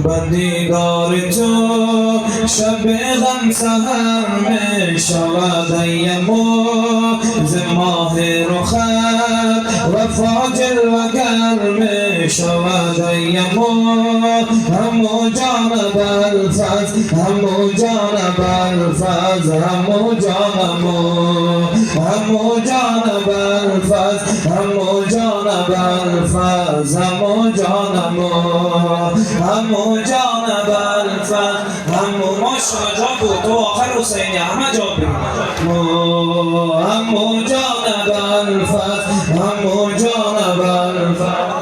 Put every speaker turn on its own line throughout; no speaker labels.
بدیدار تو شب غم سحر می شود ایمو ز ماه رخت وفا جلوگر می شود ایمو همو جانب الفضل همو جانب الفضل همو جانمو همو جانب الفضل همو جانب الفضل همو جانمو همو جانب الفضل همو ماشاءالله بود تو آخر حسینی همه جا همو جانب الفضل همو جانب الفضل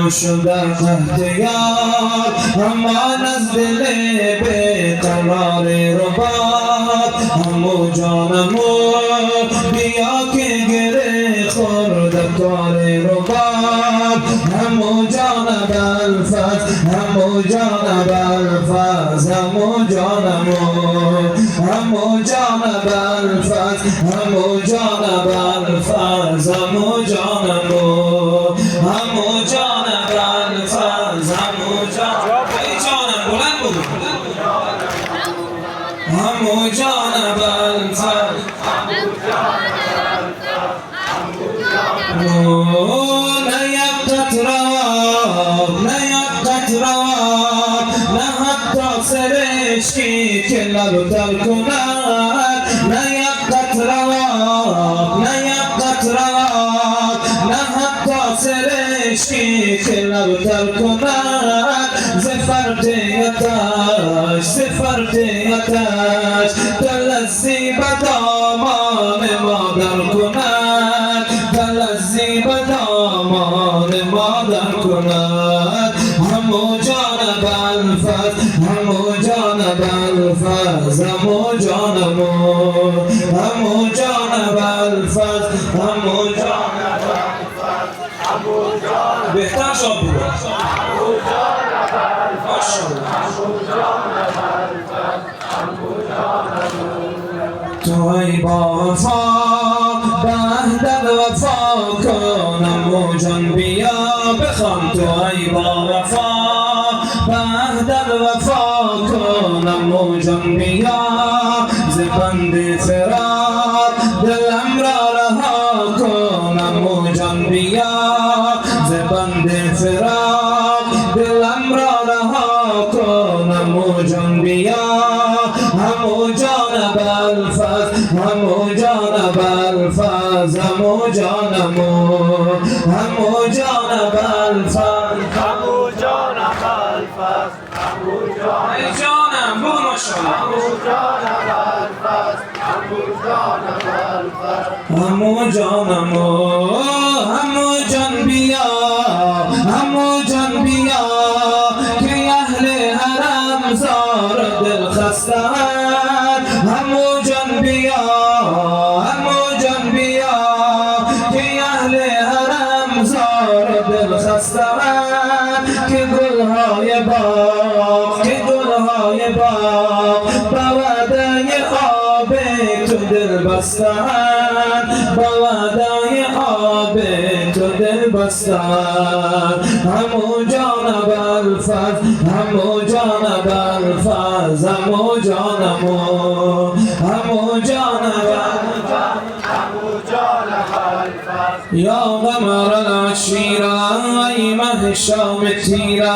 شده تحت یاد همان از دل بیقرار رباب همو جانمو بیا که گره خورده کار رباب همو جانب الفضل همو جانب الفضل همو جانمو همو جانب الفضل همو جانب الفضل همو جانمو همو جانب الفضل همو جانب ای جانم بلند بود همو جانب الفضل نه یک قطره نه یک قطره نه حتی سرشکی که لب تر کند نه یک قطره نه یک قطره نه حتی سرشکی که لب تر کند ز فرقیتش ز فرقیتش تلذی به دامان مادر کند تلذی به دامان مادر کند همو جانب الفضل همو جانب الفضل همو جانمو همو جانب الفضل همو جانب الفضل همو جانب بهتر شد بود همو جانب الفضل همو جانب الفضل همو جانمو تو ای با وفا بعد وفا کنم و جان بیا بخوان تو ای با وفا بعد وفا کنم و جان بیا ز بند فراق دلم را رها کنم و جان بیا ز بند فراق دلم را رها کنم و جان بیا همو جانب الفضل همو جانب الفضل همو جانمو همو جانب الفضل همو جانب الفضل همو جانب ای جانم بگو ماشاءالله همو جانب الفضل همو جانب الفضل همو جانمو همو جان بیا همو جان بیا که اهل حرم زار دل خسته همو جان بیا همو جان بیا که اهل حرم زار دل خسته که گلهای باغ که گلهای باغ با وعده آب تو دل بستند با وعده آب تو دل بستند همو جانب الفضل همو جانب الفضل همو جانمو همو جانب الفضل همو جانب الفضل یا قمر العشیره ای مه شام تیره